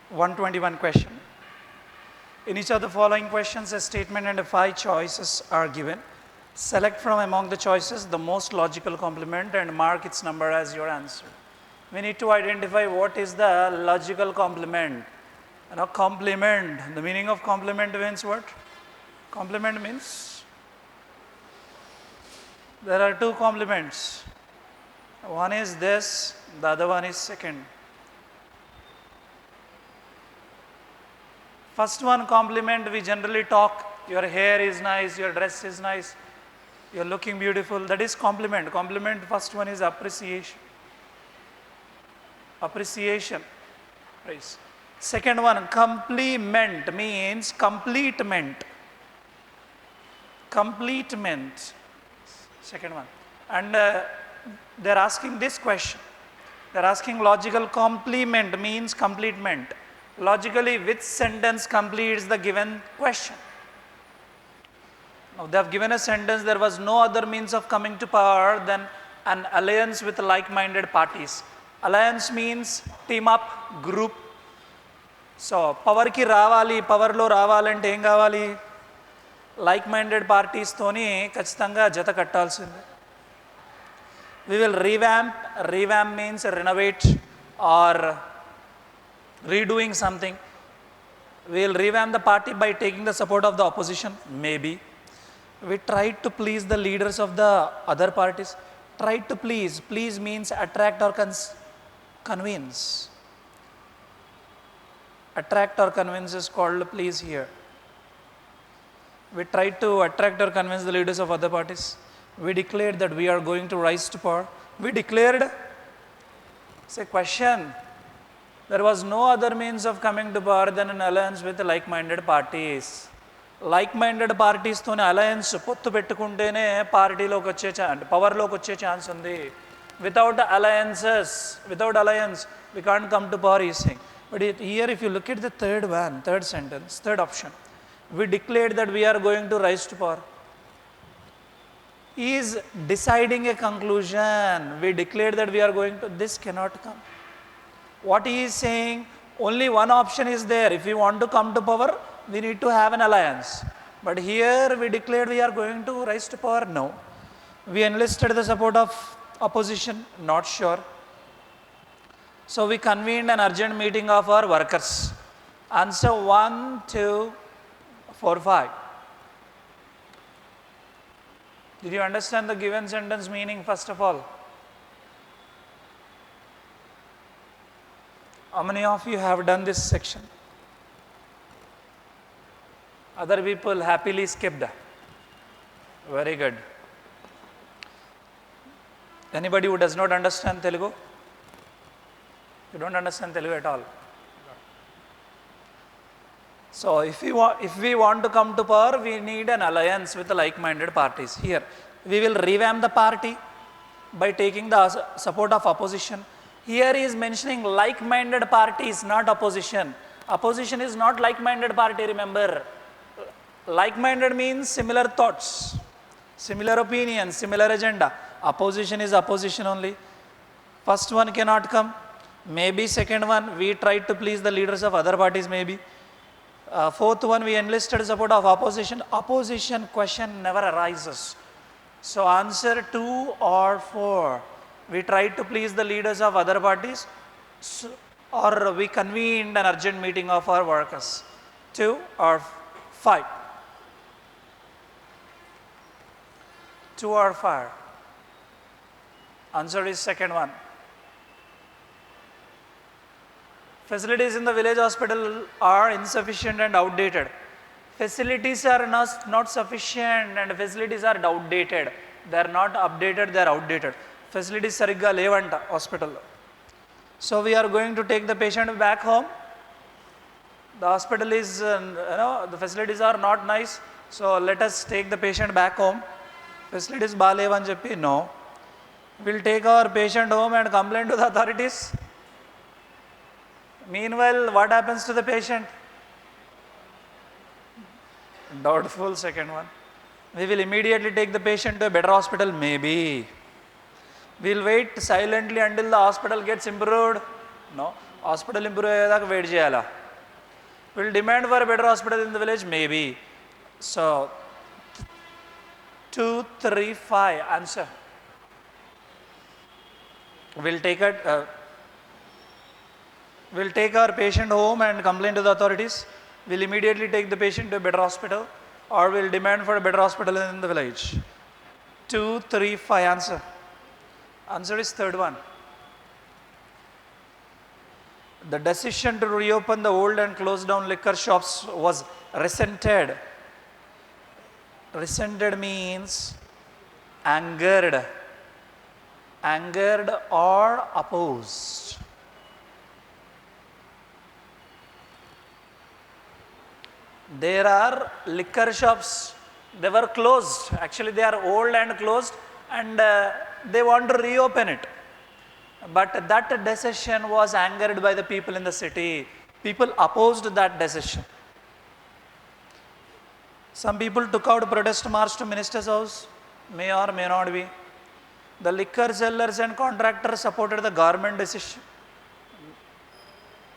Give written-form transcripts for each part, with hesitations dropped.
121 question. In each of the following questions, a statement and 5 choices are given. Select from among the choices the most logical complement and mark its number as your answer. We need to identify what is the logical complement. Complement, the meaning of complement means what? Complement means there are 2 complements. One is this, the other one is second. First one compliment, we generally talk, your hair is nice, your dress is nice, you're looking beautiful, that is compliment. Compliment, first one is appreciation. Appreciation, praise. Second one, complement means completement. Completement, second one. And they're asking this question. They're asking logical complement means completement. Logically, which sentence completes the given question? Now, they have given a sentence, there was no other means of coming to power than an alliance with like-minded parties. Alliance means team up, group. So, power ki ravali, power lo ravalante em kavali? Like-minded parties toni kachitanga jata kattalsinde. We will revamp. Revamp means renovate or redoing something. We will revamp the party by taking the support of the opposition, maybe. We tried to please the leaders of the other parties. Tried to please. Please means attract or convince. Attract or convince is called please here. We tried to attract or convince the leaders of other parties. We declared that we are going to rise to power. We declared, say question, there was no other means of coming to power than an alliance with like-minded parties. Like-minded parties tone alliance pottu pettukuntene party loki vache chance, power loki vache chance undi. Without alliance, we can't come to power, he's saying. But here if you look at the third sentence, third option, we declared that we are going to rise to power. He is deciding a conclusion. We declared that we are going to, this cannot come. What he is saying, only one option is there. If we want to come to power, we need to have an alliance. But here we declared we are going to rise to power. No. We enlisted the support of opposition. Not sure. So we convened an urgent meeting of our workers. Answer 1, 2, 4, 5. Did you understand the given sentence meaning first of all? How many of you have done this section? Other people happily skipped. Very good. Anybody who does not understand Telugu? You don't understand Telugu at all. So if we want to come to power, we need an alliance with the like-minded parties. Here, we will revamp the party by taking the support of opposition. Here he is mentioning like-minded parties, not opposition. Opposition is not like-minded party, remember. Like-minded means similar thoughts, similar opinions, similar agenda. Opposition is opposition only. First one cannot come. Maybe second one, we tried to please the leaders of other parties, maybe. Fourth one, we enlisted support of opposition. Opposition question never arises. So answer 2 or 4. We tried to please the leaders of other parties, or we convened an urgent meeting of our workers. 2 or 5. 2 or 5. Answer is second one. Facilities in the village hospital are insufficient and outdated. Facilities are not sufficient and facilities are outdated. They are not updated, they are outdated. Facilities sarigga levanta hospital. So we are going to take the patient back home. The hospital is, the facilities are not nice. So let us take the patient back home. Facilities balevan cheppi, no. We'll take our patient home and complain to the authorities. Meanwhile, what happens to the patient? Doubtful second one. We will immediately take the patient to a better hospital, maybe. We will wait silently until the hospital gets improved. No, hospital improve అయ్యేదాకా wait చేయాలా? Will demand for a better hospital in the village? Maybe. So, 2, 3, 5, answer. We'll take our patient home and complain to the authorities. We'll immediately take the patient to a better hospital, or we'll demand for a better hospital in the village. 2, 3, 5, answer. Answer is third one. The decision to reopen the old and close down liquor shops was resented. Resented means angered. Angered or opposed. There are liquor shops, they were closed. Actually, they are old and closed, and they want to reopen it. But that decision was angered by the people in the city. People opposed that decision. Some people took out a protest march to minister's house, may or may not be. The liquor sellers and contractors supported the government decision.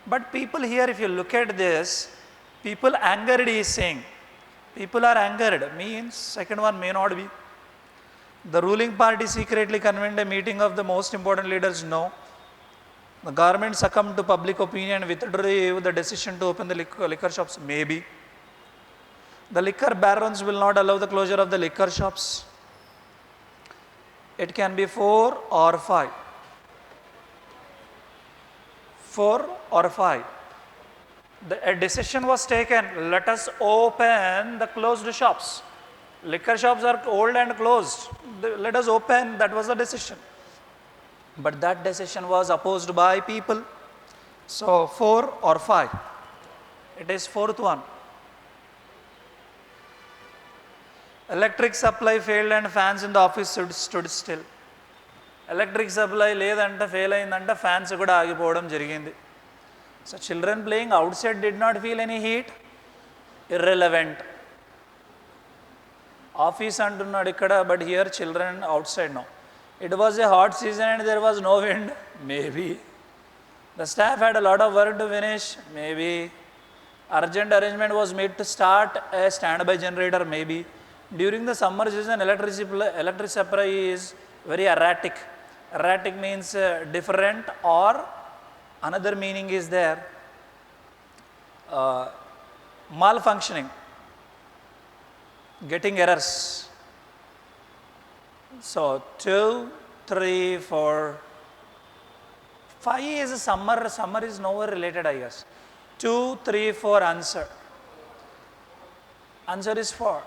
But people here, if you look at this, people angered, he is saying. People are angered, means second one may not be. The ruling party secretly convened a meeting of the most important leaders, no. The government succumbed to public opinion and withdrew the decision to open the liquor shops, maybe. The liquor barons will not allow the closure of the liquor shops. It can be 4 or 5. 4 or 5. A decision was taken, let us open the closed shops. Liquor shops are old and closed. Let us open, that was the decision. But that decision was opposed by people. So 4 or 5. It is fourth one. Electric supply failed and fans in the office stood still. Electric supply ledante fail ayindante fans kuda aagipovam jarigindi. So children playing outside did not feel any heat. Irrelevant. Office antunnadu ikkada, but here children outside no. It was a hot season and there was no wind. Maybe. The staff had a lot of work to finish. Maybe. Urgent arrangement was made to start a standby generator. Maybe. During the summer season, electric supply is very erratic. Erratic means different, or another meaning is there, malfunctioning, getting errors. So 2, 3, 4, 5 is summer. Summer is nowhere related, I guess. 2, 3, 4, answer. Answer is 4.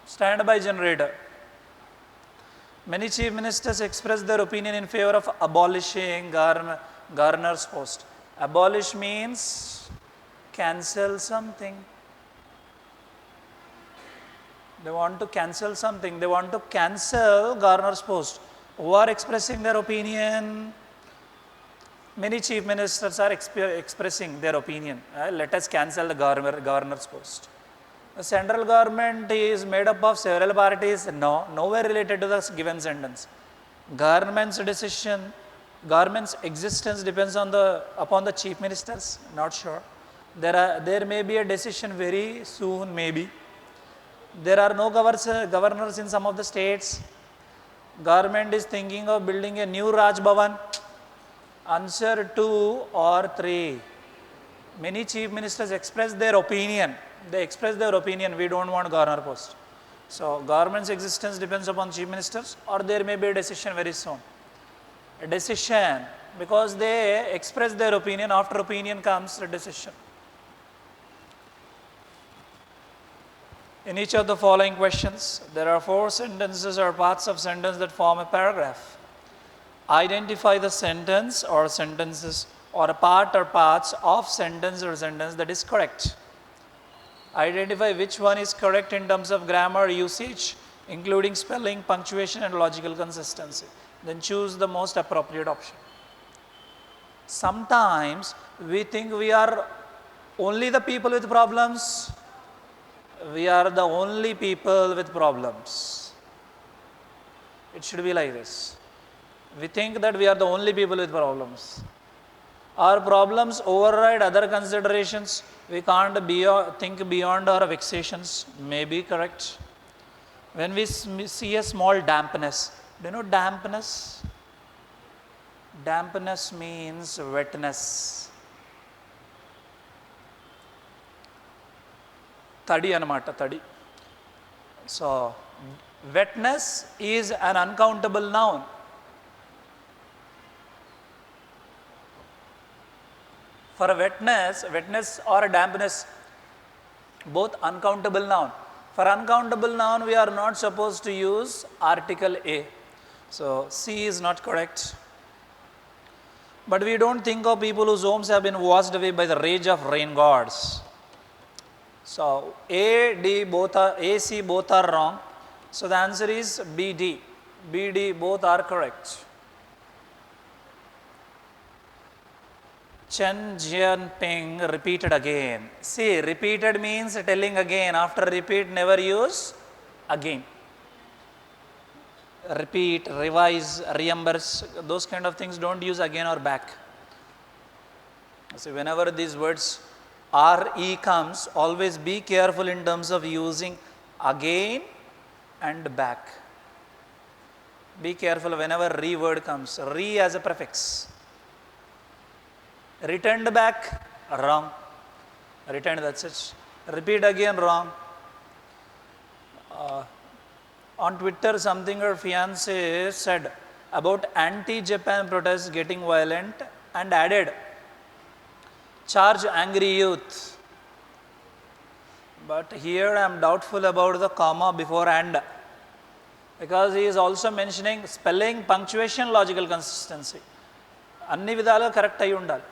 Standby generator. Many chief ministers expressed their opinion in favor of abolishing governor's post. Abolish means cancel something. They want to cancel something. They want to cancel governor's post. Who are expressing their opinion? Many chief ministers are expressing their opinion. Let us cancel the governor's post. The central government is made up of several parties. No, nowhere related to the given sentence. Government's decision, government's existence depends on upon the chief ministers. Not sure. There may be a decision very soon, maybe. There are no governors in some of the states. Government is thinking of building a new Raj Bhavan. Answer 2 or 3. Many chief ministers express their opinion. They express their opinion, we don't want governor post. So government's existence depends upon chief ministers, or there may be a decision very soon. A decision, because they express their opinion, after opinion comes a decision. In each of the following questions, there are 4 sentences or parts of sentence that form a paragraph. Identify the sentence or sentences or a part or parts of sentence or sentence that is correct. Identify which one is correct in terms of grammar, usage, including spelling, punctuation and logical consistency. Then choose the most appropriate option. Sometimes we think we are only the people with problems. We are the only people with problems. It should be like this. We think that we are the only people with problems. Our problems override other considerations. We can't think beyond our vexations. May be correct. When we see a small dampness, do you know dampness? Dampness means wetness. Tadi anamata, tadi. So, wetness is an uncountable noun. For wetness or dampness, both uncountable noun. For uncountable noun, we are not supposed to use article A. So, C is not correct. But we don't think of people whose homes have been washed away by the rage of rain gods. So, A, D, both are, A, C both are wrong. So, the answer is B, D. B, D both are correct. Chen Jianping repeated again. See, repeated means telling again. After repeat, never use again. Repeat, revise, reimburse, those kind of things don't use again or back. So, whenever these words RE comes, always be careful in terms of using again and back. Be careful whenever re word comes. Re as a prefix. Returned back, wrong. Returned, that's it. Repeat again, wrong. On Twitter, something her fiance said about anti-Japan protests getting violent and added, charge angry youth. But here I am doubtful about the comma before and, because he is also mentioning spelling, punctuation, logical consistency. Anni vidalu correct ayi undali.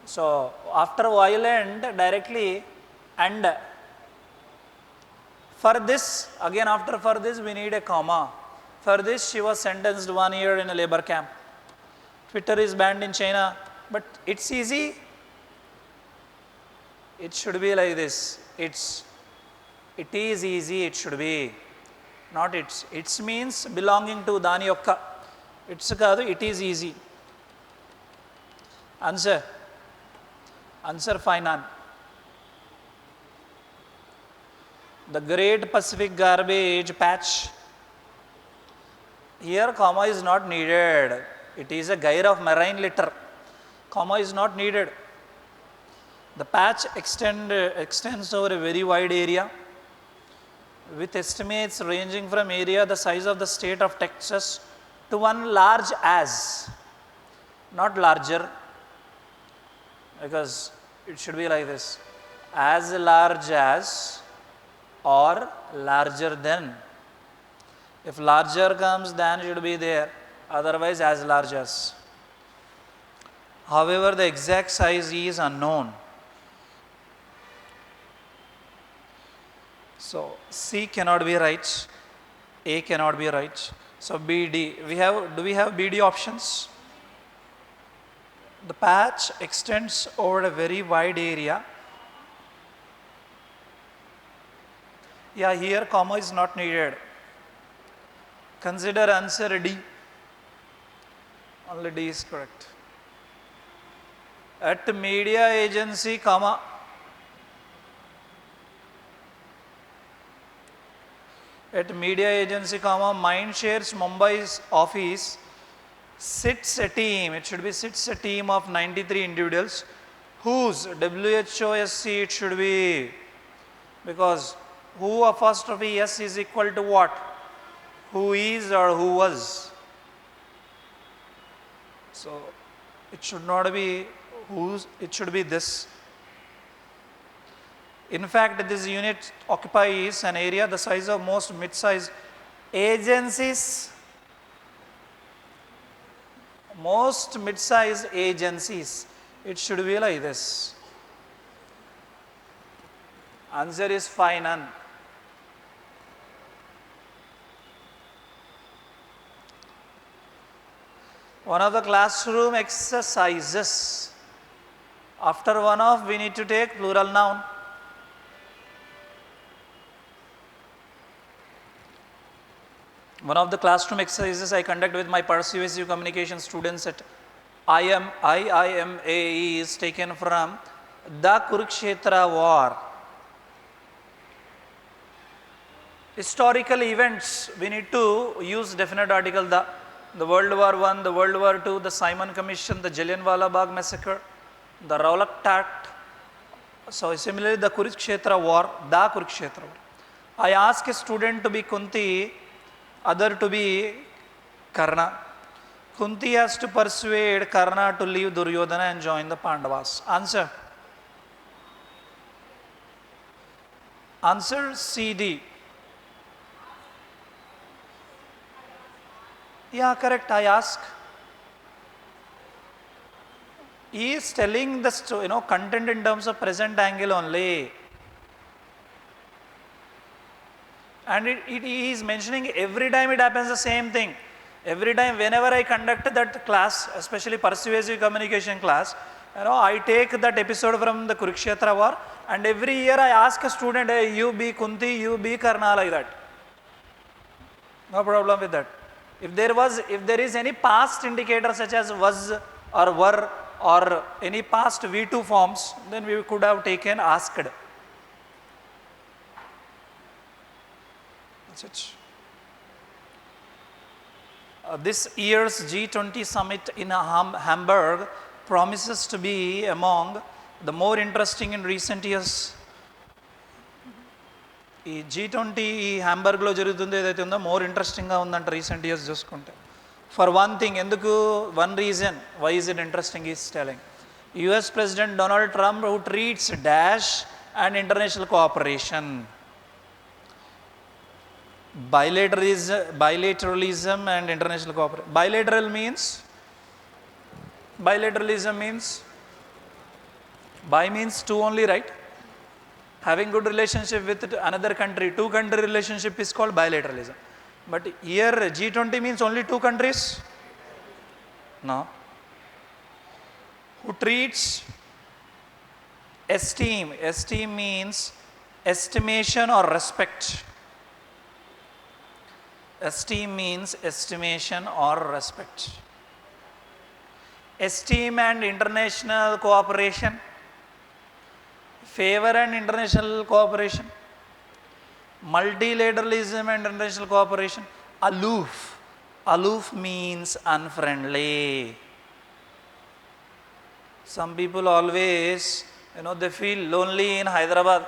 So, after violent, directly and. For this, again after for this, we need a comma. For this, she was sentenced 1 year in a labor camp. Twitter is banned in China, but it's easy. It should be like this. It is easy, it should be. Not it's. It's means belonging to dani yokka. It's kaadu, it is easy. Answer. Answer Finan. The Great Pacific Garbage Patch. Here comma is not needed. It is a gyre of marine litter. Comma is not needed. The patch extends over a very wide area with estimates ranging from area the size of the state of Texas to one large as, not larger, because it should be like this, as large as or larger than. If larger comes, then it should be there, otherwise as large as. However, the exact size is unknown. So, C cannot be right, A cannot be right. So, B, D. Do we have B, D options? The patch extends over a very wide area. Yeah, here comma is not needed. Consider answer D. Only D is correct. At media agency, comma. At media agency, comma, Mindshares Mumbai's office sits a team, it should be sits a team of 93 individuals whose WHOSC it should be, because who apostrophe S is equal to what? Who is or who was. So, it should not be whose, it should be this. In fact, this unit occupies an area the size of most mid-sized agencies. Most mid-sized agencies. It should be like this. Answer is fine, none. One of the classroom exercises. After one of, we need to take plural noun. One of the classroom exercises I conduct with my persuasive communication students at IIMAE is taken from the Kurukshetra war. Historical events, we need to use definite article, the World War I, the World War II, the Simon Commission, the Jallianwala Bagh massacre, the Rowlatt Act. So similarly the Kurukshetra war, the Kurukshetra war. I ask a student to be Kunti, other to be Karna. Kunti has to persuade Karna to leave Duryodhana and join the Pandavas. Answer. Answer CD. Yeah, correct. I ask. He is telling the content in terms of present angle only. And he is mentioning every time it happens the same thing. Every time whenever I conduct that class, especially persuasive communication class, I take that episode from the Kurukshetra war, and every year I ask a student, hey, you be Kunti, you be Karna, like that. No problem with that. If there is any past indicator such as was or were or any past V2 forms, then we could have taken asked. That's it. This year's G20 summit in Hamburg promises to be among the more interesting in recent years. ఈ G20 ఈ హ్యాంబర్గ్లో జరుగుతుంది ఏదైతే ఉందో more ఇంట్రెస్టింగ్గా ఉందంట recent years చూసుకుంటే. For one thing, ఎందుకు, one reason why is it interesting is telling. US President Donald Trump, who treats dash and international cooperation, bilateralism and international cooperation. Bilateralism means bi means two only, right? Having good relationship with another country, two country relationship is called bilateralism. But here G20 means only two countries? No. Who treats esteem means estimation or respect. Esteem means estimation or respect. Esteem and international cooperation, favor and international cooperation, multilateralism and international cooperation. Aloof means unfriendly. Some people always, they feel lonely in Hyderabad.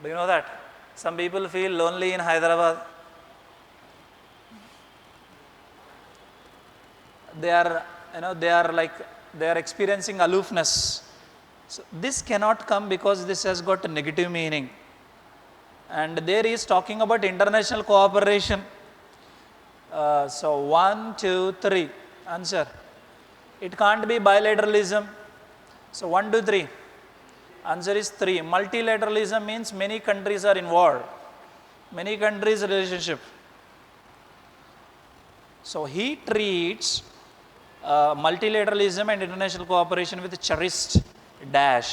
Do you know that? Some people feel lonely in Hyderabad. They are experiencing aloofness. So this cannot come because this has got a negative meaning. And there is talking about international cooperation. So 1, 2, 3. Answer. It can't be bilateralism. So 1, 2, 3. Answer is 3. Multilateralism means many countries are involved. Many countries relationship. So he treats multilateralism and international cooperation with cherished dash.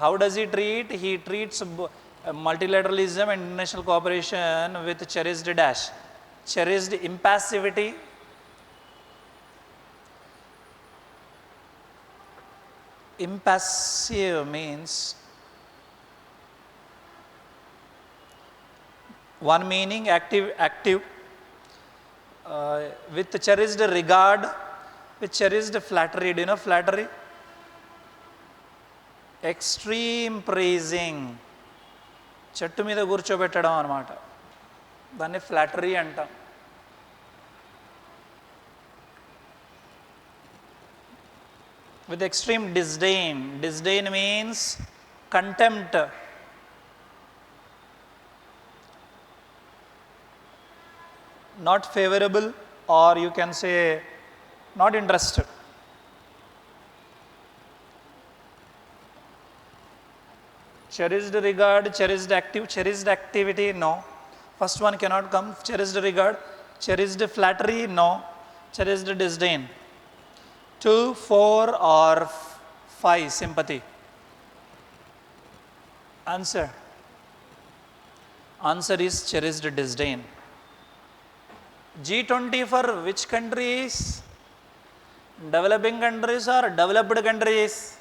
How does he treat? He treats multilateralism and international cooperation with cherished dash. Cherished impassivity, impassive means one meaning, active, with cherished regard, with cherished flattery. Do you know flattery? Extreme praising. చెట్టు మీద కూర్చోబెట్టడం అన్నమాట, దాన్ని flattery అంటాం. With extreme disdain. Disdain means contempt. Not favorable, or you can say not interested. Cherished regard, cherished activity, no. First one cannot come. Cherished regard, cherished flattery, no. Cherished disdain. 2, 4 or 5, sympathy. Answer. Answer is cherished disdain. G20 for which countries? Developing countries or developed countries?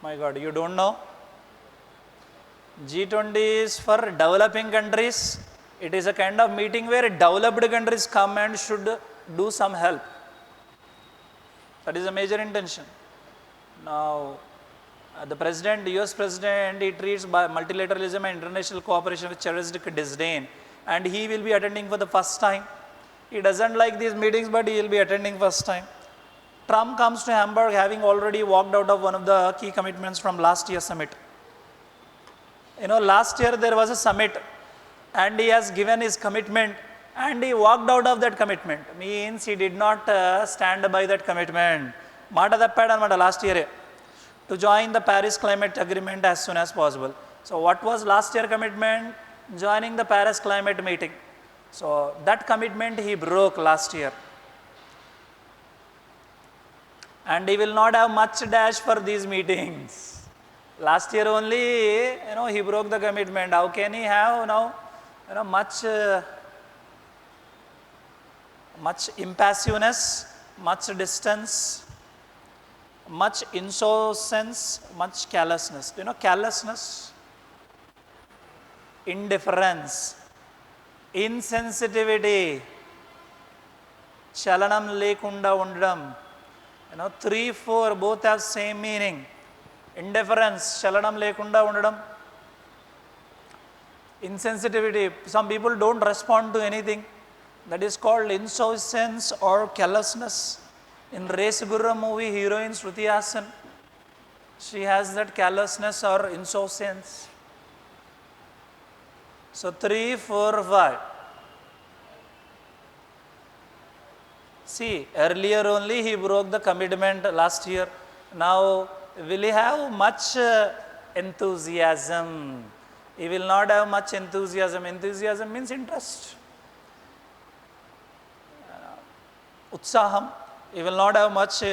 My God, you don't know? G20 is for developing countries. It is a kind of meeting where developed countries come and should do some help. That is a major intention. Now, the president, US president, he treats multilateralism and international cooperation with cherished disdain, and he will be attending for the first time. He doesn't like these meetings, but he will be attending first time. Trump comes to Hamburg having already walked out of one of the key commitments from last year's summit. You know, last year there was a summit and he has given his commitment and he walked out of that commitment. Means he did not stand by that commitment. Mata tappadu anamata last year to join the Paris climate agreement as soon as possible. So what was last year commitment? Joining the Paris climate meeting. So that commitment he broke last year. And he will not have much dash for these meetings. Last year only, he broke the commitment. How can he have now, much impassiveness, much distance, much insouciance, much callousness. Callousness, indifference, insensitivity, chalanam lekunda undadam. 3, 4 both have same meaning. Indifference, chalanam lekunda undadam. Insensitivity, some people don't respond to anything. That is called insouciance or callousness. In Race Gurra movie, heroine Shruti Hassan, she has that callousness or insouciance. So 3, 4, 5. See, earlier only he broke the commitment last year. Now, will he have much enthusiasm? He will not have much enthusiasm. Enthusiasm means interest. Utsaham. He will not have much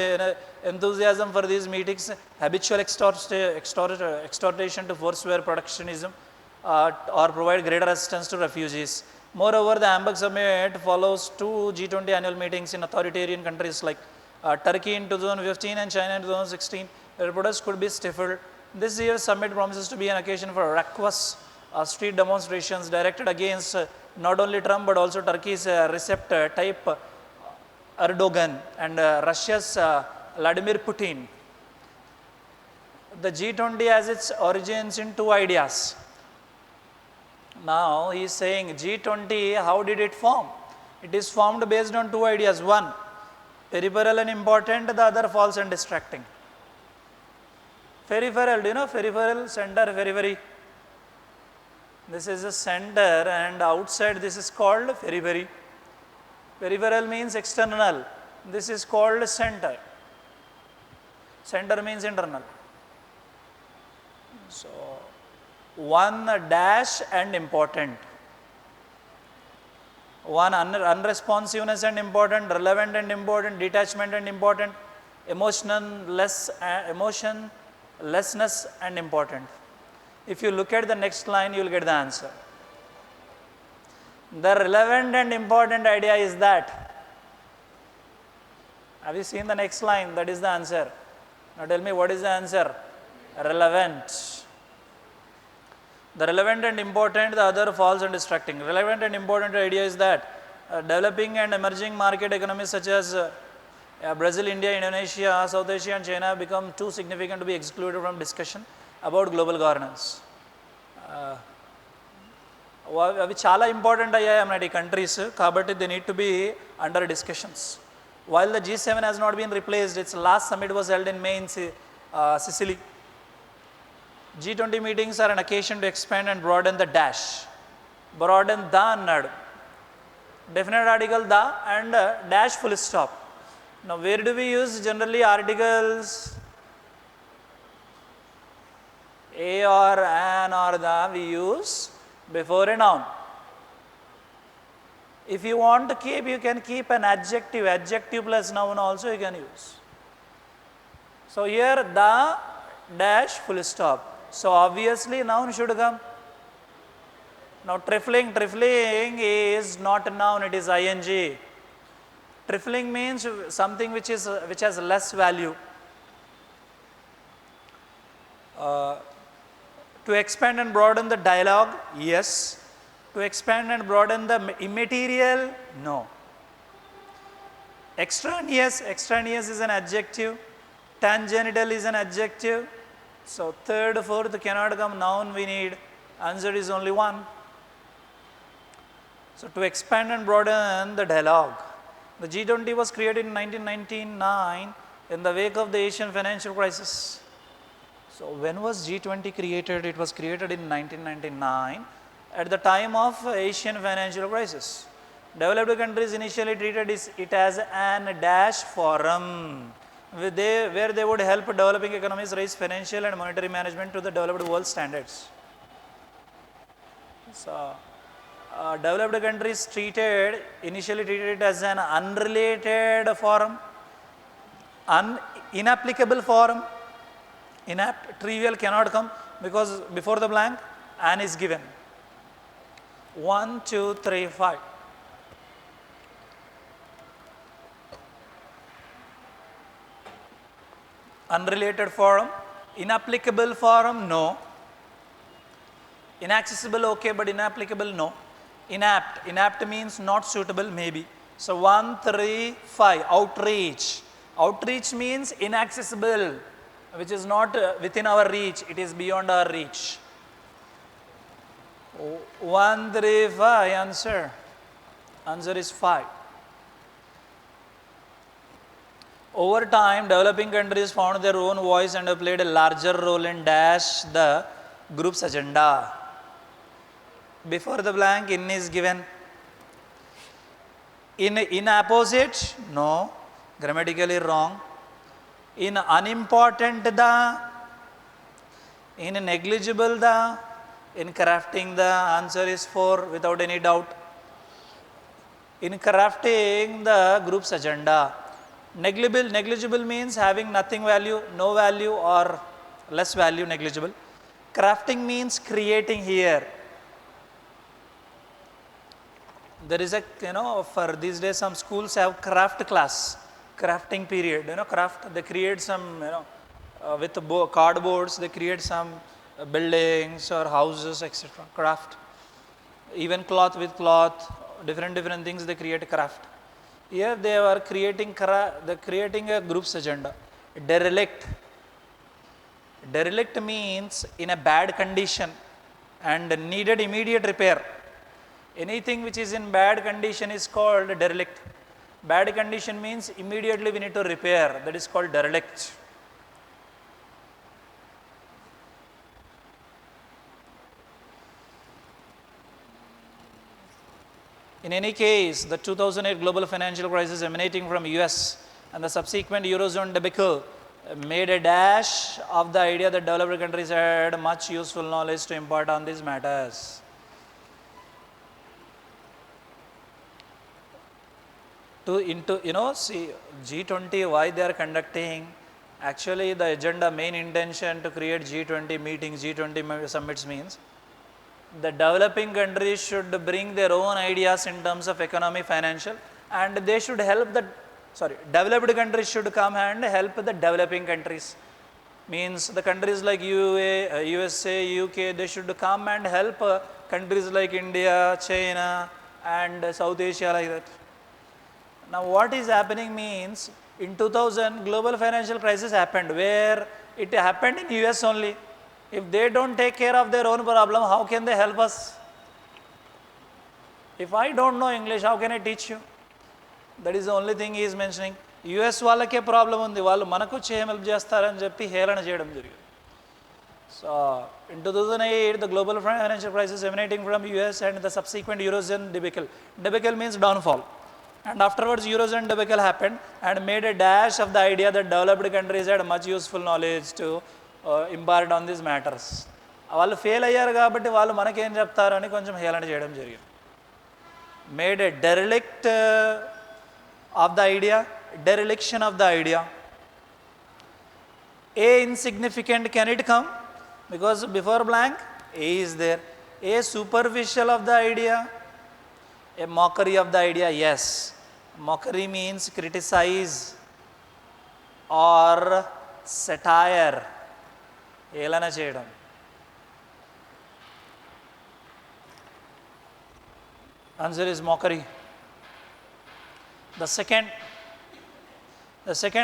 enthusiasm for these meetings. Habitual exhortation to forswear protectionism or provide greater assistance to refugees. Moreover, the Hamburg Summit follows 2 G20 annual meetings in authoritarian countries like Turkey in 2015 and China in 2016. The protests could be stifled. This year's summit promises to be an occasion for raucous street demonstrations directed against not only Trump but also Turkey's Recep Tayyip Erdogan and Russia's Vladimir Putin. The G20 has its origins in 2 ideas. Now he is saying G20, how did it form? It is formed based on 2 ideas. One, peripheral and important, the other false and distracting. Peripheral, do you know peripheral, center, periphery? This is a center and outside this is called periphery. Peripheral means external. This is called center. Center means internal. So, one dash and important. One unresponsiveness and important, relevant and important, detachment and important, emotionlessness and important. If you look at the next line, you will get the answer. The relevant and important idea is that. Have you seen the next line? That is the answer. Now tell me, what is the answer? Relevant. The relevant and important, the other false and distracting. Relevant and important idea is that developing and emerging market economies such as Brazil, India, Indonesia, South Asia and China have become too significant to be excluded from discussion about global governance. అవి చాలా important అయ్యాయి అన్నమాట ఈ countries, కాబట్టి they need to be under discussions. While the G7 has not been replaced, its last summit was held in May in Sicily. G20 meetings are an occasion to expand and broaden the dash. Broaden the annadu. Definite article the and dash full stop. Now where do we use generally articles? A or an or the we use before a noun. If you want to keep, you can keep an adjective. Adjective plus noun also you can use. So here the dash full stop. So obviously noun should come. Now trifling is not a noun, it is ing. Trifling means something which has less value. To expand and broaden the dialogue, yes. To expand and broaden the immaterial, no. Extraneous is an adjective. Tangential is an adjective. So third, fourth cannot come, noun we need. Answer is only one. So to expand and broaden the dialogue. The G20 was created in 1999 in the wake of the Asian financial crisis. So when was G20 created? It was created in 1999 at the time of Asian financial crisis. Developed countries initially treated it as an dash forum where they would help developing economies raise financial and monetary management to the developed world standards. So developed countries initially treated it as an unrelated forum, inapplicable forum. Inapt, trivial cannot come because before the blank, an is given. 1, 2, 3, 5. Unrelated forum, inapplicable forum, no. Inaccessible, okay, but inapplicable, no. Inapt means not suitable, maybe. So 1, 3, 5, outreach. Outreach means inaccessible, which is not within our reach, it is beyond our reach. 1, 3, 5, answer. Answer is 5. Over time, developing countries found their own voice and have played a larger role in dash the group's agenda. Before the blank, in is given. In opposite, no, grammatically wrong. In unimportant, the. In negligible, the. In crafting, the answer is 4 without any doubt. In crafting the group's agenda. Negligible means having nothing value, no value or less value, negligible. Crafting means creating here. There is a, for these days some schools have craft class, crafting period, craft, they create some, with cardboards, they create some buildings or houses, etc. Craft. Even cloth with cloth, different things they create craft. Here they are creating a group's agenda. Derelict. Derelict means in a bad condition and needed immediate repair. Anything which is in bad condition is called derelict. Bad condition means immediately we need to repair. That is called derelict. In any case, the 2008 global financial crisis emanating from US and the subsequent Eurozone debacle made a dash of the idea that developed countries had much useful knowledge to impart on these matters. See G20, why they are conducting, actually the agenda, main intention to create G20 meetings, G20 summits means the developing countries should bring their own ideas in terms of economy, financial, and they should help developed countries should come and help the developing countries. Means the countries like USA, UK, they should come and help countries like India, China and South Asia like that. Now what is happening means, in 2000 global financial crisis happened, where it happened in US only. If they don't take care of their own problem, how can they help us? If I don't know English, how can I teach you? That is the only thing he is mentioning. US వాళ్ళకే problem ఉంది, వాళ్ళు మనకు help చేస్తారని చెప్పి హేళన చేయడం జరిగింది. So in 2008, the global financial crisis emanating from US and the subsequent Eurozone debacle. Debacle means downfall. And afterwards Eurozone debacle happened and made a dash of the idea that developed countries had much useful knowledge to impart on these matters. వాళ్ళు fail అయ్యారు కాబట్టి వాళ్ళు మనకేం చెప్తారని కొంచెం హేళన చేయడం జరిగింది. Made a derelict of the idea, dereliction of the idea. A insignificant, can it come? Because before blank, A is there. A superficial of the idea, a mockery of the idea, yes. Mockery means criticize or satire. Elana cheyadam. Answer is mockery. The second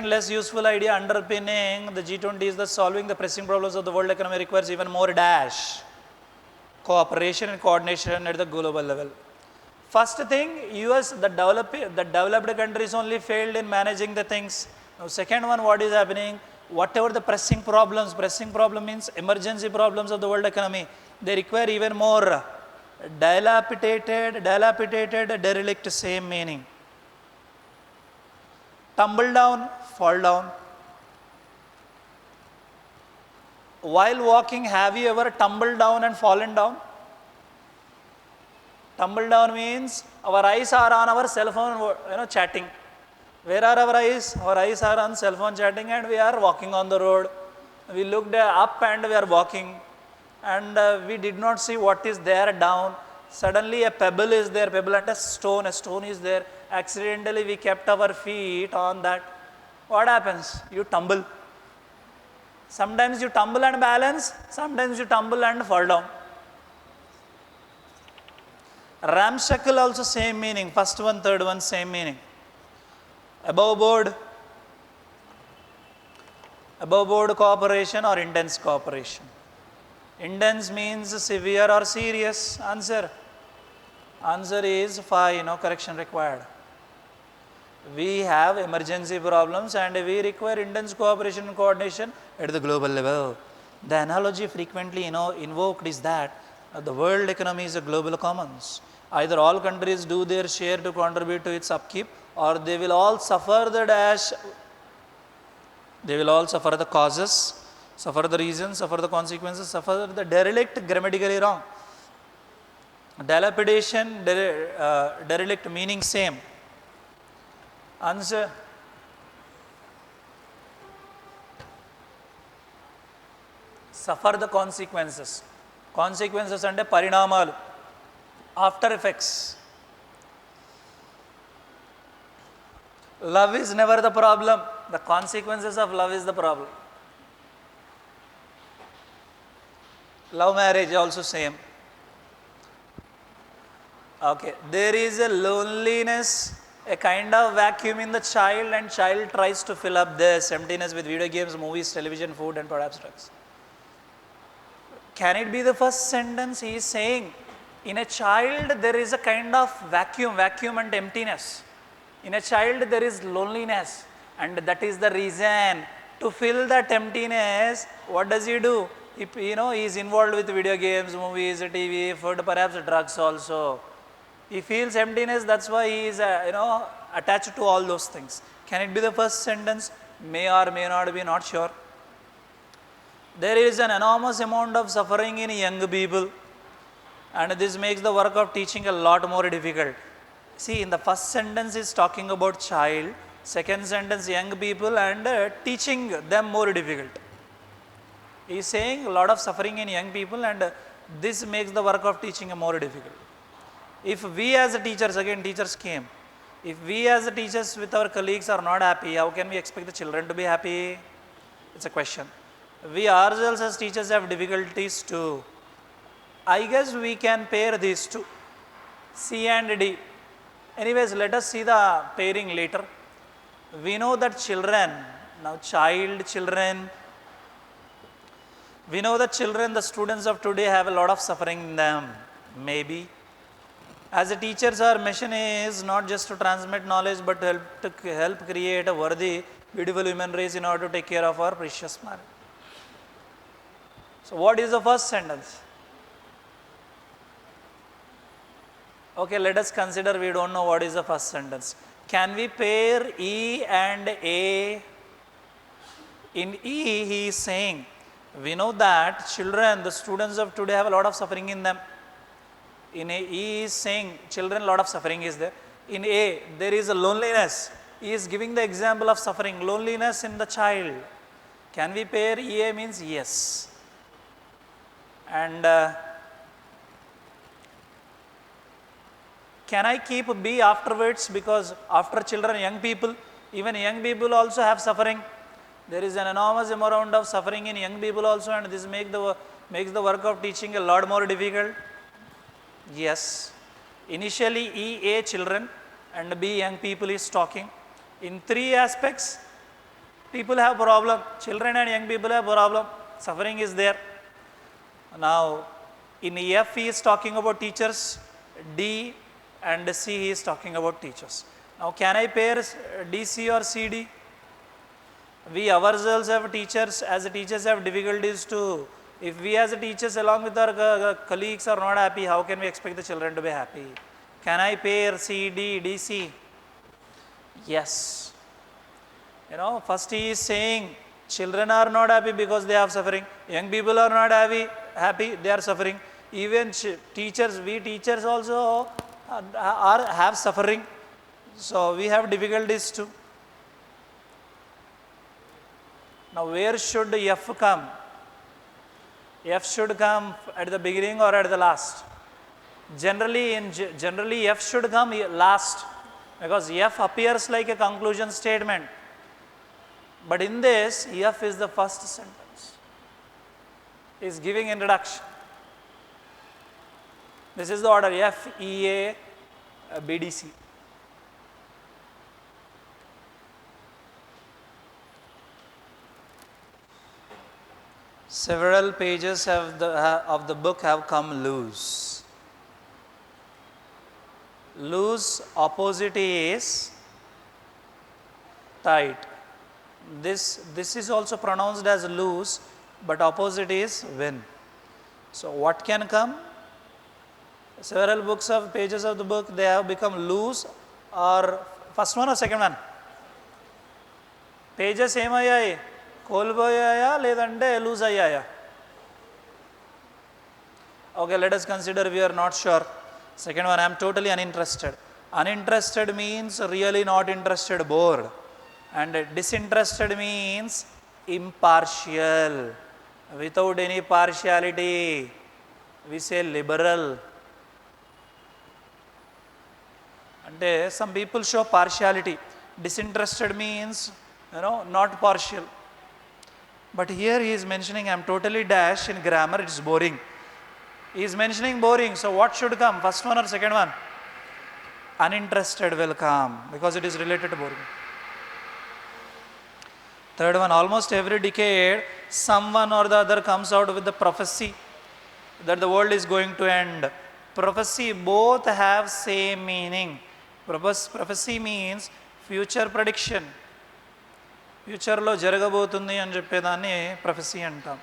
less useful idea underpinning the G20 is that solving the pressing problems of the world economy requires even more dash cooperation and coordination at the global level. First thing, US, the developed countries only failed in managing the things. Now second one, what is happening? Whatever the pressing problem means emergency problems of the world economy, they require even more dilapidated, derelict, same meaning. Tumble down, fall down. While walking, have you ever tumbled down and fallen down? Tumble down means our eyes are on our cell phone, chatting. Where are our eyes? Our eyes are on cell phone chatting and we are walking on the road. We looked up and we are walking and we did not see what is there down. Suddenly a pebble is there, pebble and a stone is there. Accidentally we kept our feet on that. What happens? You tumble. Sometimes you tumble and balance, sometimes you tumble and fall down. Ramshackle also same meaning, first one, third one same meaning. Above board cooperation or intense cooperation. Intense means severe or serious. Answer is 5, no correction required. We have emergency problems and we require intense cooperation and coordination at the global level. The analogy frequently invoked is that the world economy is a global commons. Either all countries do their share to contribute to its upkeep, or they will all suffer the dash. They will all suffer the causes, suffer the reasons, suffer the consequences, suffer the derelict, grammatically wrong. Dilapidation, derelict meaning same. Answer. Suffer the consequences. Consequences and parinamalu. After effects. Love is never the problem. The consequences of love is the problem. Love marriage also same. Okay. There is a loneliness, a kind of vacuum in the child, and child tries to fill up this emptiness with video games, movies, television, food and perhaps drugs. Can it be the first sentence? He is saying, in a child there is a kind of vacuum and emptiness. In a child there is loneliness, and that is the reason to fill that emptiness. What does he do? He is involved with video games, movies, TV, food, perhaps drugs also. He feels emptiness, that's why he is attached to all those things. Can it be the first sentence? May or may not be, not sure. There is an enormous amount of suffering in young people, and this makes the work of teaching a lot more difficult. See, in the first sentence is talking about child, second sentence young people, and teaching them more difficult. He is saying a lot of suffering in young people, and this makes the work of teaching more difficult. If we as teachers, again teachers came, if we as teachers with our colleagues are not happy, how can we expect the children to be happy? It's a question. We ourselves as teachers have difficulties too. I guess we can pair these two, C and D. Anyways, let us see the pairing later. We know that children, we know that children, the students of today have a lot of suffering in them, maybe. As a teachers, our mission is not just to transmit knowledge, but to help create a worthy, beautiful human race in order to take care of our precious planet. So what is the first sentence? Okay, let us consider we don't know what is the first sentence. Can we pair E and A? In E, he is saying, we know that children, the students of today have a lot of suffering in them. In A, E is saying children, a lot of suffering is there. In A, there is a loneliness. He is giving the example of suffering, loneliness in the child. Can we pair EA means yes. And can I keep B afterwards? Because after children, young people, even young people also have suffering. There is an enormous amount of suffering in young people also, and this makes the work of teaching a lot more difficult. Yes. Initially, E, A, children, and B, young people is talking. In three aspects, people have problem. Children and young people have problem. Suffering is there. Now, in F, he is talking about teachers. D and C, he is talking about teachers. Now, can I pair DC or CD? We ourselves have teachers, as teachers have difficulties to, if we as teachers along with our colleagues are not happy, how can we expect the children to be happy? Can I pair CD, DC? Yes. You know, first he is saying, children are not happy because they have suffering. Young people are not happy, they are suffering. Even teachers, we teachers also have suffering. So we have difficulties too. Now where should F come? F should come at the beginning or at the last? Generally F should come last, because F appears like a conclusion statement. But in this, F is the first sentence. He is giving introduction. This is the order F, E, A, B, D, C. Several pages of the book have come loose. Loose opposite is tight. This is also pronounced as loose, but opposite is win. So what can come? Several books of pages of the book, they have become loose, or first one or second one? Pages ఏమయ్యాయి? కోల్పోయాయా లేదంటే loose అయ్యాయా? Okay, let us consider we are not sure. Second one, I am totally uninterested. Uninterested means really not interested, bored. And disinterested means impartial, without any partiality. We say liberal. And some people show partiality. Disinterested means, not partial. But here he is mentioning, I am totally dash in grammar, it is boring. He is mentioning boring, so what should come? First one or second one? Uninterested will come, because it is related to boring. Third one, almost every decade, someone or the other comes out with the prophecy that the world is going to end. Prophecy, both have same meaning. Prophecy means future prediction. ఫ్యూచర్లో జరగబోతుంది అని చెప్పేదాన్ని prophecy అంటాం.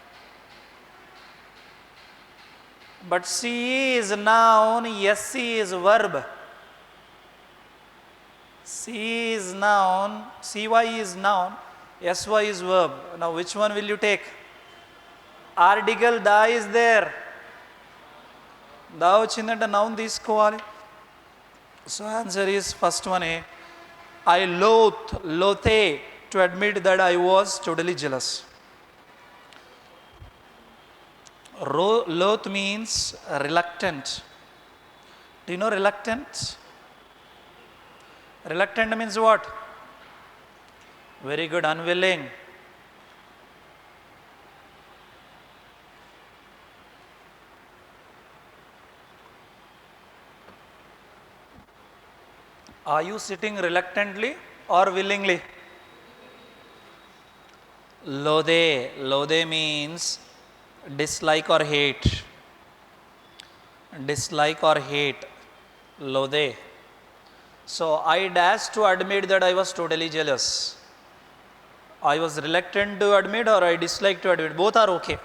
But CE is noun, SC is verb. CE is noun, CY is noun, SY is verb. Now which one will you take? Article the is there. The వచ్చిందంటే noun తీసుకోవాలి. So answer is first one A. I loathe to admit that I was totally jealous. Loath means reluctant. Do you know reluctant? Reluctant means what? Very good, unwilling. Are you sitting reluctantly or willingly? Lode means dislike or hate. Dislike or hate. Lode. So I dashed to admit that I was totally jealous. I was reluctant to admit, or I disliked to admit. Both are okay.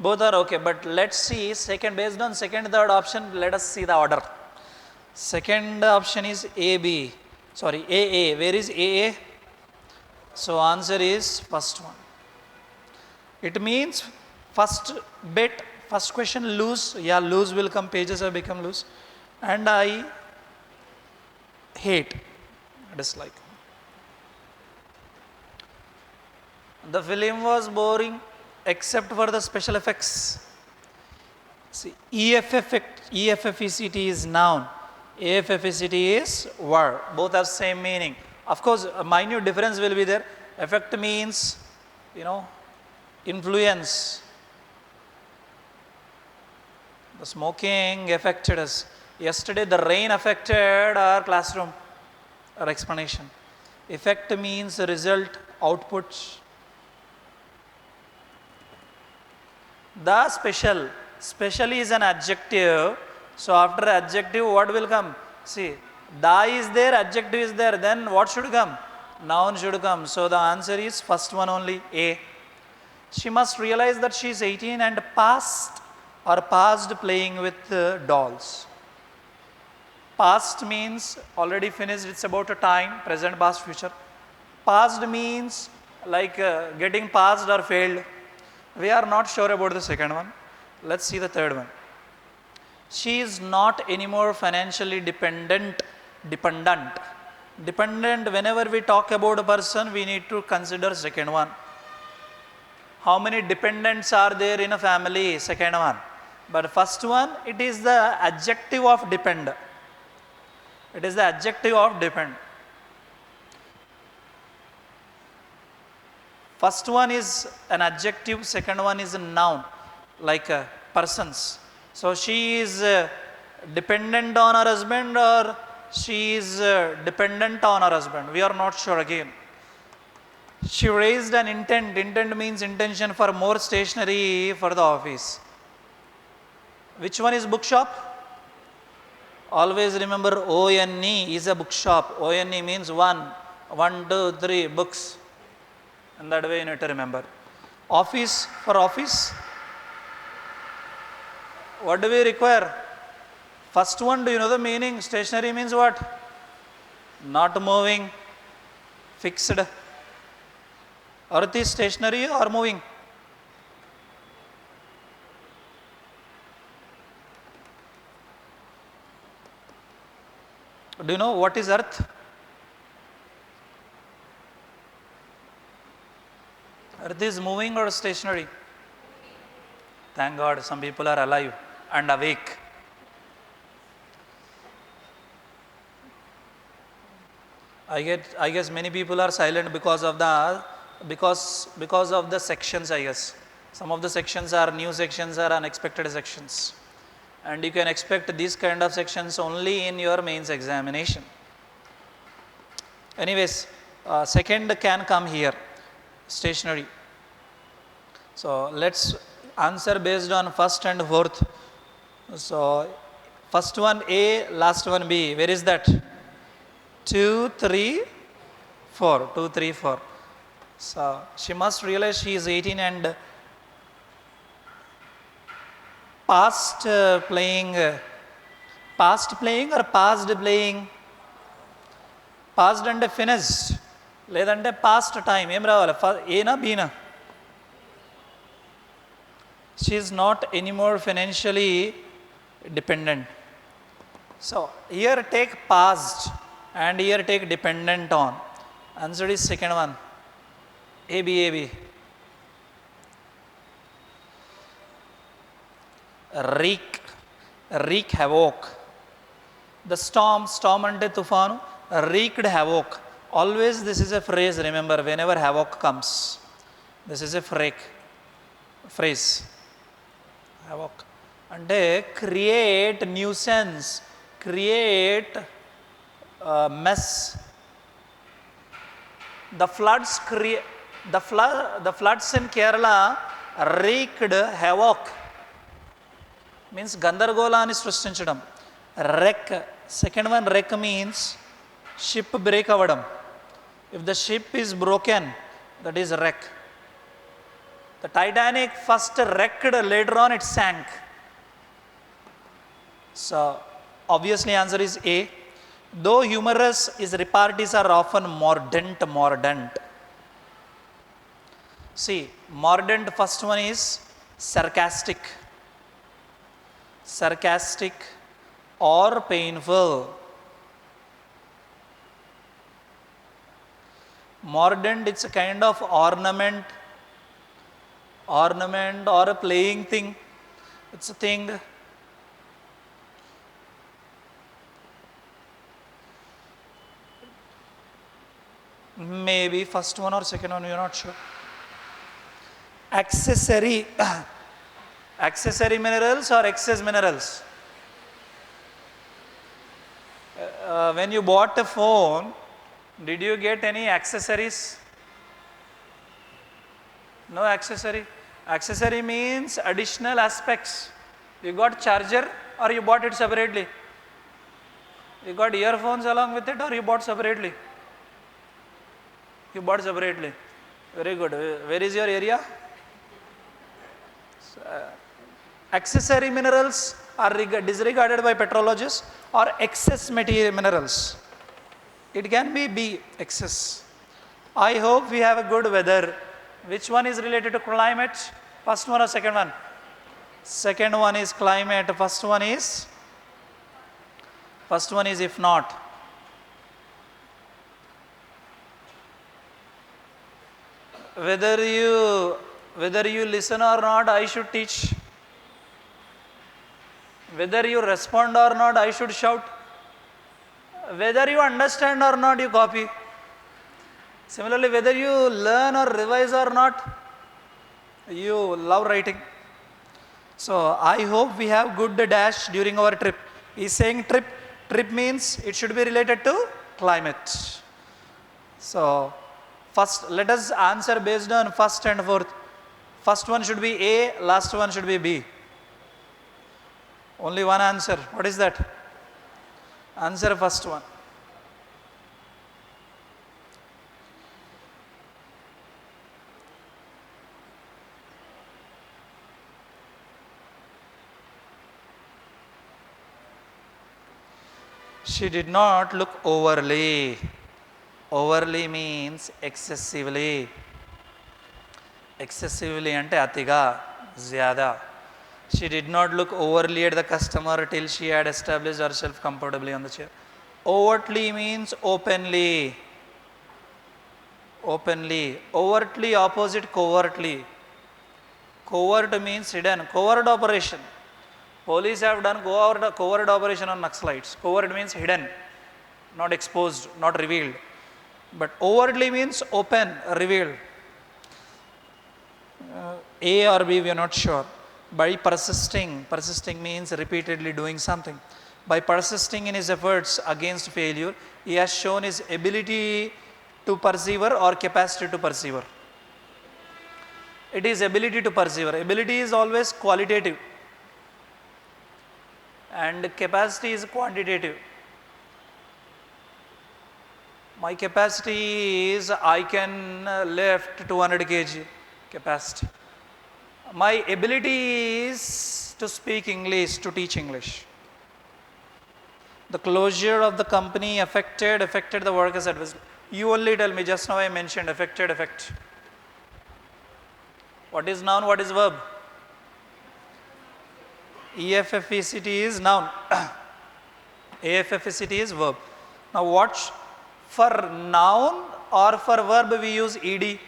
Both are okay. But let's see second, based on second, third option, let us see the order. Second option is AB. Sorry, AA. Where is AA? So answer is first one. It means first bit, first question loose. Yeah, loose will come, pages have become loose. And I hate, dislike. The film was boring except for the special effects. See, EFFECT is noun. Affecticity is were. Both have same meaning. Of course, a minute difference will be there. Affect means, influence. The smoking affected us. Yesterday, the rain affected our classroom, our explanation. Effect means result, output. The special. Special is an adjective. So after adjective, what will come? See, the is there, adjective is there. Then what should come? Noun should come. So the answer is first one only, A. She must realize that she is 18 and past playing with dolls. Past means already finished, it's about a time, present, past, future. Past means like getting passed or failed. We are not sure about the second one. Let's see the third one. She is not anymore financially dependent. Dependent, whenever we talk about a person, we need to consider second one. How many dependents are there in a family? Second one. But first one, it is the adjective of depend. It is the adjective of depend. First one is an adjective, second one is a noun, like persons. So she is dependent on her husband, or she is dependent on her husband. We are not sure again. She raised an intent. Intent means intention for more stationery for the office. Which one is bookshop? Always remember O-N-E is a bookshop. O-N-E means 1, 2, 3 books. And that way you need to remember. Office, for office, what do we require? First one, do you know the meaning? Stationary means what? Not moving, fixed. Earth is stationary or moving? Do you know what is earth? Earth is moving or stationary? Thank God some people are alive and awake. I guess many people are silent because of the sections, I guess. Some of the sections are new sections, are unexpected sections. And you can expect these kind of sections only in your mains examination. Anyways, second can come here, stationary. So let's answer based on first and fourth. So first one A, last one B. Where is that? 2, 3, 4. 2, 3, 4. So she must realize she is 18 and past playing or past playing? Past and finished. లేదంటే past time. ఏం రావాలి? ఏనా బీనా? She is not anymore financially dependent. So here take past and here take dependent on. Answer is second one. A, B, A, B. Wreak havoc. The storm ante tufanu, wreaked havoc. Always this is a phrase, remember, whenever havoc comes. This is a phrase. Havoc. Ante create nuisance, create mess. The floods in Kerala wreaked havoc. Means గందరగోళాన్ని సృష్టించడం. Wreck, second one wreck means ship break అవ్వడం. If the ship is broken, that is wreck. The Titanic first wrecked, later on it sank. So obviously answer is A. Though humorous, his repartees are often mordant. See, mordant, first one is sarcastic or painful. Mordant, it's a kind of ornament or a playing thing. It's a thing. Maybe first one or second one, you're not sure. Accessory, accessory minerals or excess minerals? When you bought a phone, did you get any accessories? No accessory. Accessory means additional aspects. You got charger or you bought it separately? You got earphones along with it or you bought separately? You bought separately. Very good. Where is your area? Accessory minerals are disregarded by petrologists or excess material minerals. It can be B, excess. I hope we have a good weather. Which one is related to climate? First one or second one? Second one is climate. First one is if not. Whether you listen or not, I should teach. Whether you respond or not, I should shout. Whether you understand or not, you copy. Similarly, whether you learn or revise or not, you love writing. So, I hope we have good dash during our trip. He's saying trip. Trip means it should be related to climate. So, first, let us answer based on first and fourth. First one should be A, last one should be B. Only one answer. What is that? Answer first one. She did not look overly. Overly means excessively. Excessively ante atiga, zyada. She did not look overly at the customer till she had established herself comfortably on the chair. Overtly means openly. Openly. Overtly opposite covertly. Covert means hidden. Covert operation. Police have done covert operation on Naxalites. Covert means hidden, not exposed, not revealed. But overtly means open, revealed. A or B, we are not sure. By persisting means repeatedly doing something. By persisting in his efforts against failure, he has shown his ability to persevere or capacity to persevere. It is ability to persevere. Ability is always qualitative and capacity is quantitative. My capacity is I can lift 200 kg capacity. My ability is to speak English, to teach English. The closure of the company affected the workers' adversely. You only tell me, just now I mentioned affected, effect. What is noun, what is verb? EFFECT is noun. AFFECT is verb. Now watch, for noun or for verb we use ED.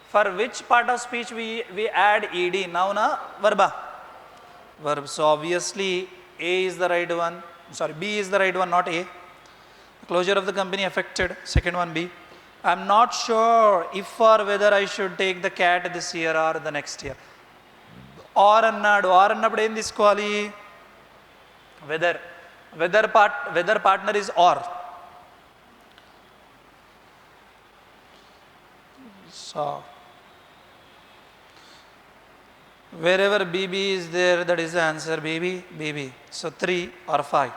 For which part of speech we add ED? Noun or verba? Verb. So obviously A is the right one. Sorry, B is the right one, not A. The closure of the company affected. Second one, B. I am not sure if or whether I should take the cat this year or the next year. Or annappudu em తీసుకోవాలి? Whether partner is or. So wherever BB is there, that is the answer. BB. So 3 or 5.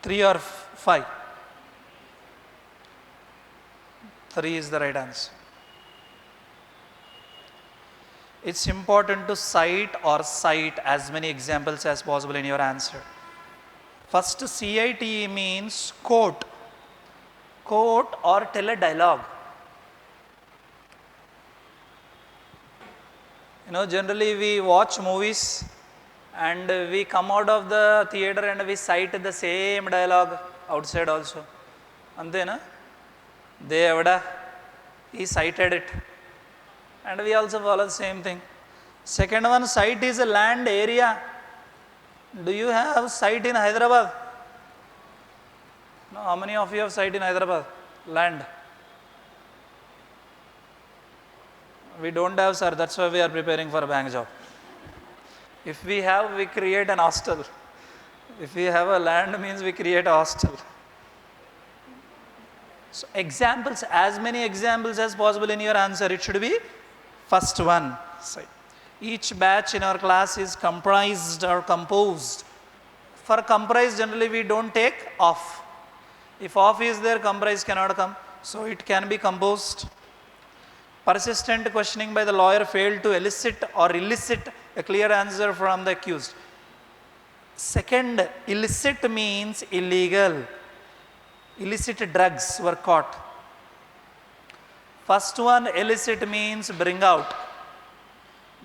3 or 5. 3 is the right answer. It's important to cite as many examples as possible in your answer. First, CITE means quote or tell a dialogue. Generally we watch movies and we come out of the theater and we cite the same dialogue outside also. Antena? He cited it. And we also follow the same thing. Second one, site is a land area. Do you have site in Hyderabad? Now, how many of you have site in Hyderabad? Land? We don't have, sir. That's why we are preparing for a bank job. If we have, we create an hostel. If we have a land, means we create a hostel. So examples, as many examples as possible in your answer. It should be first one. Each batch in our class is comprised or composed. For comprise, generally we don't take off. If off is there, comprise cannot come. So it can be composed. Persistent questioning by the lawyer failed to elicit or elicit a clear answer from the accused. Second, illicit means illegal. Illicit drugs were caught. First one, illicit means bring out.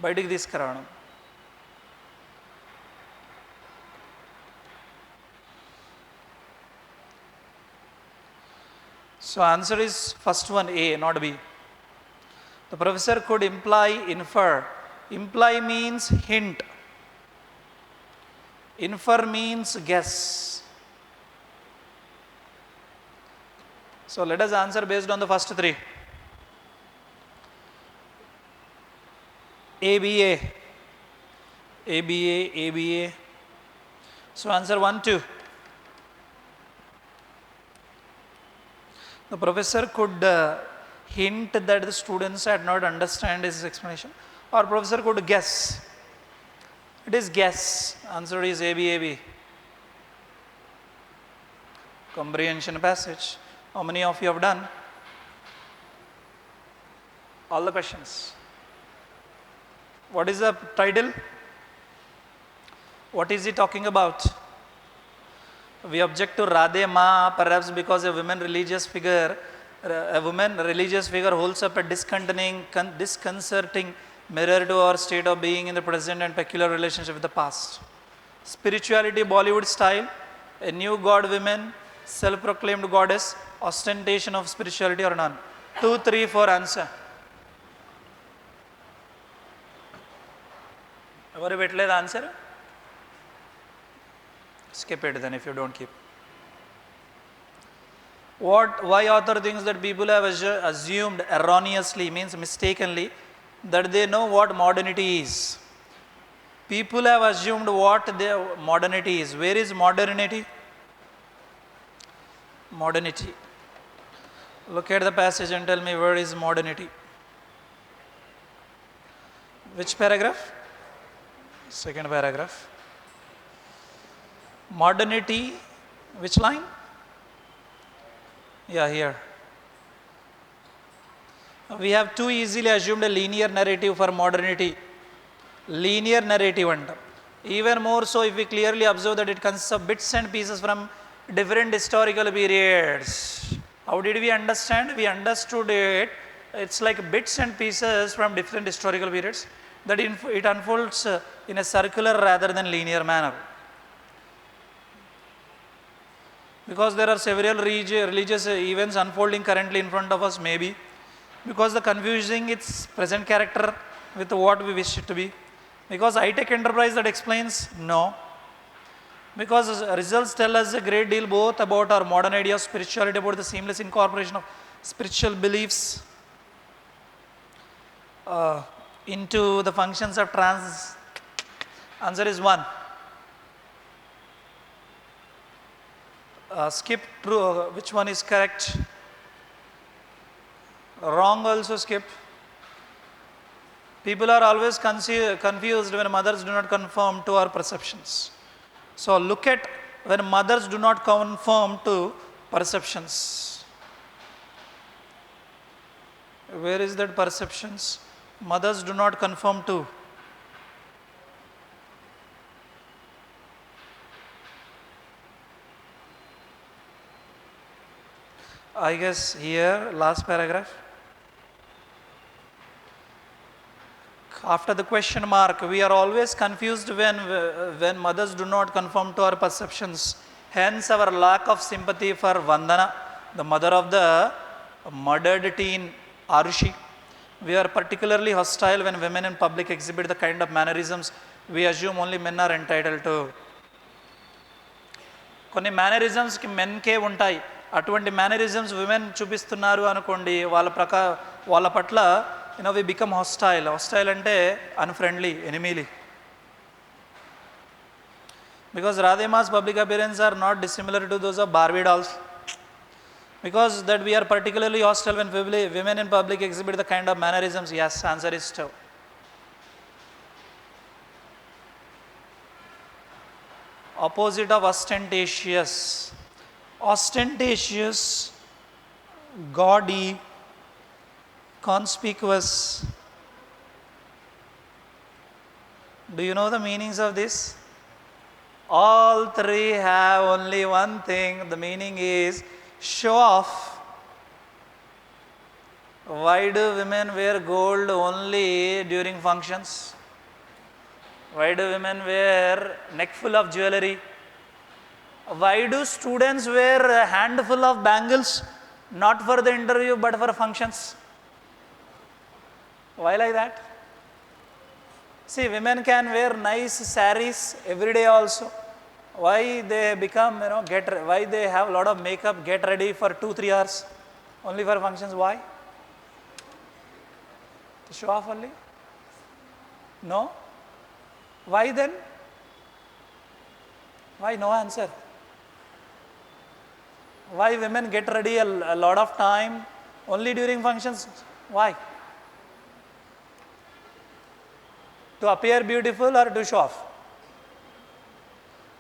బయటికి తీసుకురావడం. So answer is first one, A, not B. The professor could imply, infer. Imply means hint. Infer means guess. So let us answer based on the first three. ABA. ABA, ABA. So answer 1, 2. The professor could hint that the students had not understand his explanation, or professor could guess. It is guess. Answer is ABAB. Comprehension passage. How many of you have done? All the questions. What is the title? What is he talking about? We object to Radhe Ma, perhaps because a woman religious figure holds up a disconcerting mirror to our state of being in the present and peculiar relationship with the past. Spirituality, Bollywood style, a new god woman, self-proclaimed goddess, ostentation of spirituality or none. 2, 3, 4 answer. Ever పెట్టలేదు answer? Skip it then if you don't keep. Why author thinks that people have assumed erroneously, means mistakenly, that they know what modernity is. People have assumed what modernity is. Where is modernity? Modernity. Look at the passage and tell me where is modernity. Which paragraph? Second paragraph. Modernity, which line? Yeah, here. We have too easily assumed a linear narrative for modernity. Linear narrative and even more so if we clearly observe that it consists of bits and pieces from different historical periods. How did we understand? We understood it. It's like bits and pieces from different historical periods, that it unfolds in a circular rather than linear manner. Because there are several religious events unfolding currently in front of us, maybe. Because the confusing its present character with what we wish it to be. Because high-tech enterprise that explains? No. Because results tell us a great deal both about our modern idea of spirituality, about the seamless incorporation of spiritual beliefs into the functions of trans. Answer is 1. Skip true. Which one is correct? Wrong also skip. People are always confused when mothers do not conform to our perceptions. So look at when mothers do not conform to perceptions. Where is that perceptions? Mothers do not conform to. I guess here, last paragraph. After the question mark, we are always confused when mothers do not conform to our perceptions. Hence our lack of sympathy for Vandana, the mother of the murdered teen Arushi. We are particularly hostile when women in public exhibit the kind of mannerisms we assume only men are entitled to. కొన్ని మేనరిజమ్స్కి మెన్కే ఉంటాయి, అటువంటి mannerisms women చూపిస్తున్నారు అనుకోండి, వాళ్ళ పట్ల we become hostile. Hostile అంటే unfriendly, ఎనిమీలీ. Because Radhima's public appearance are not dissimilar to those of Barbie dolls. Because that we are particularly hostile when women in public exhibit the kind of mannerisms. Yes, answer is two. Opposite of ostentatious. Ostentatious, gaudy, conspicuous. Do you know the meanings of this? All three have only one thing. The meaning is show off. Why do women wear gold only during functions? Why do women wear neck full of jewelry? Why do students wear a handful of bangles? Not for the interview but for functions. Why like that? See, women can wear nice saris every day also. Why they become, why they have a lot of makeup, get ready for 2-3 hours only for functions? Why? To show off only? No? Why then? Why no answer? Why women get ready a lot of time only during functions? Why? To appear beautiful or to show off?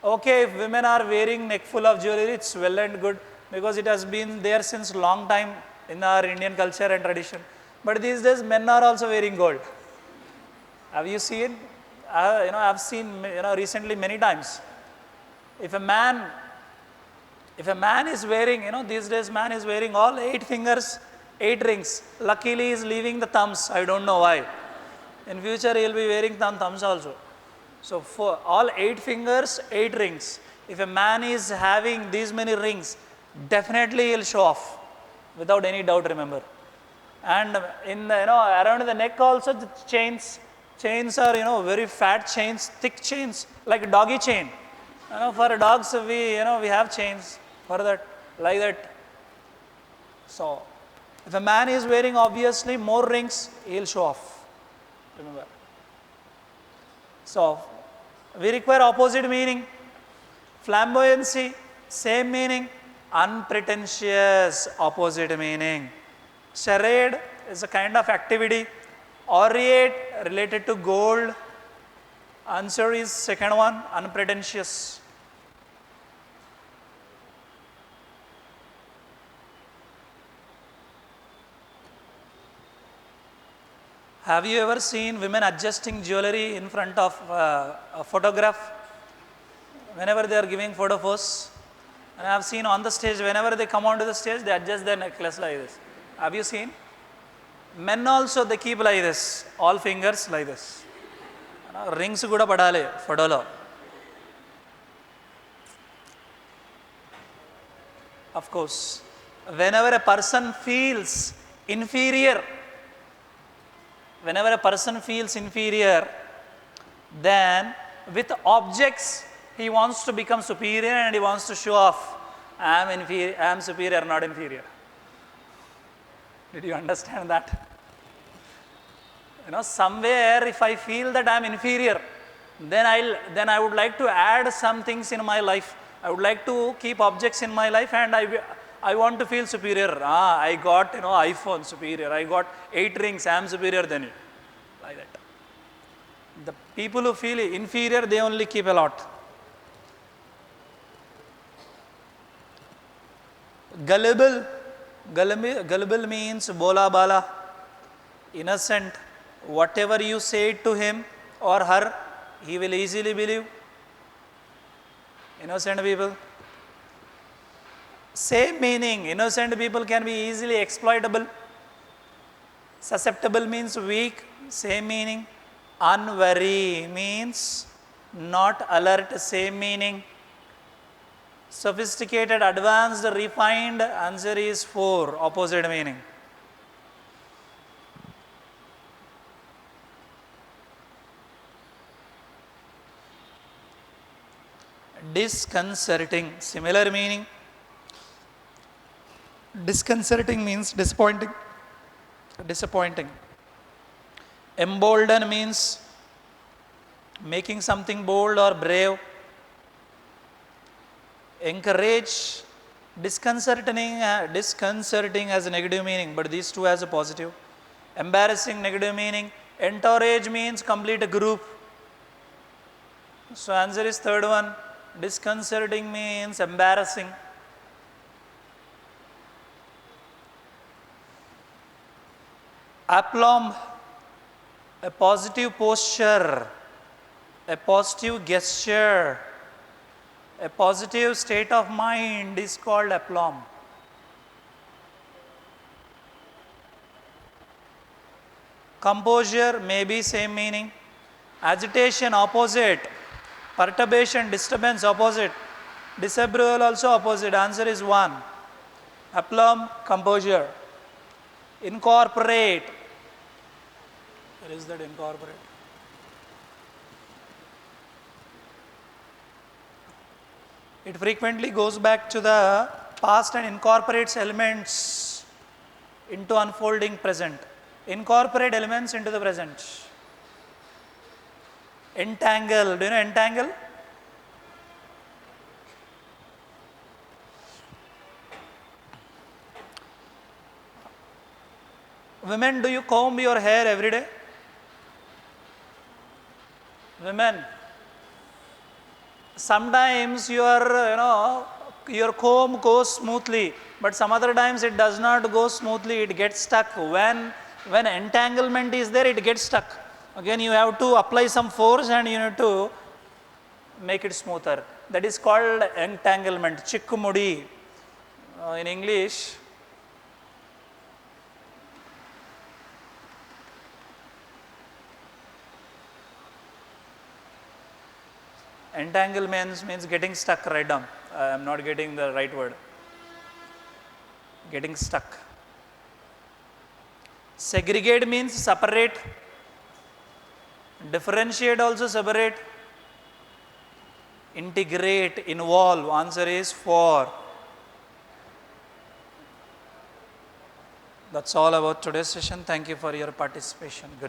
Okay, if women are wearing neck full of jewelry, it's well and good, because it has been there since long time in our Indian culture and tradition. But these days men are also wearing gold. Have you seen? I've seen recently many times. If a man is wearing, these days man is wearing all 8 fingers, 8 rings. Luckily he is leaving the thumbs. I don't know why. In future he will be wearing thumbs also. So for all 8 fingers, 8 rings. If a man is having these many rings, definitely he will show off, without any doubt, remember. And in the, around the neck also, the chains are, very fat chains, thick chains, like doggy chain. For dogs we have chains for that, like that. So if a man is wearing obviously more rings, he will show off, remember. So we require opposite meaning. Flamboyancy, same meaning. Unpretentious, opposite meaning. Charade is a kind of activity. Aureate, related to gold. Answer is second one, unpretentious. Have you ever seen women adjusting jewelry in front of a photograph? Whenever they are giving photo pose, and I have seen on the stage, whenever they come onto the stage, they adjust their necklace like this. Have you seen? Men also, they keep like this, all fingers like this. Rings kuda padale photo lo. Of course, whenever a person feels inferior, then with objects he wants to become superior and he wants to show off. I am superior, not inferior. Did you understand that? Somewhere if I feel that I am inferior, then I would like to add some things in my life. I would like to keep objects in my life, and I want to feel superior. I got iPhone, superior. I got 8 rings, I am superior than you. Like that. The people who feel inferior, they only keep a lot. Gullible means bola bala, innocent. Whatever you say to him or her, he will easily believe. Innocent people. Same meaning. Innocent people can be easily exploitable. Susceptible means weak. Same meaning. Unwary means not alert. Same meaning. Sophisticated, advanced, refined. Answer is 4. Opposite meaning. Disconcerting, similar meaning. Disconcerting means disappointing. Disappointing. Embolden means making something bold or brave. Encourage, disconcerting has a negative meaning, but these two has a positive. Embarrassing, negative meaning. Encourage means complete a group. So answer is third one. Disconcerting means embarrassing. Aplomb, a positive posture, a positive gesture, a positive state of mind is called aplomb. Composure, maybe same meaning. Agitation, opposite. Perturbation, disturbance, opposite. Disapproval, also opposite. Answer is 1. Aplomb, composure. Incorporate. Where is that incorporate? It frequently goes back to the past and incorporates elements into unfolding present. Incorporate elements into the present. Entangle. Do you know entangle? Women, do you comb your hair every day? Women, sometimes your comb goes smoothly, but some other times it does not go smoothly, it gets stuck. When entanglement is there, it gets stuck. Again, you have to apply some force and you need to make it smoother. That is called entanglement, chikkumudi in English. Entanglement means getting stuck. Right down. I am not getting the right word. Getting stuck. Segregate means separate. Differentiate, also separate. Integrate, involve. Answer is 4. That's all about today's session. Thank you for your participation. Good.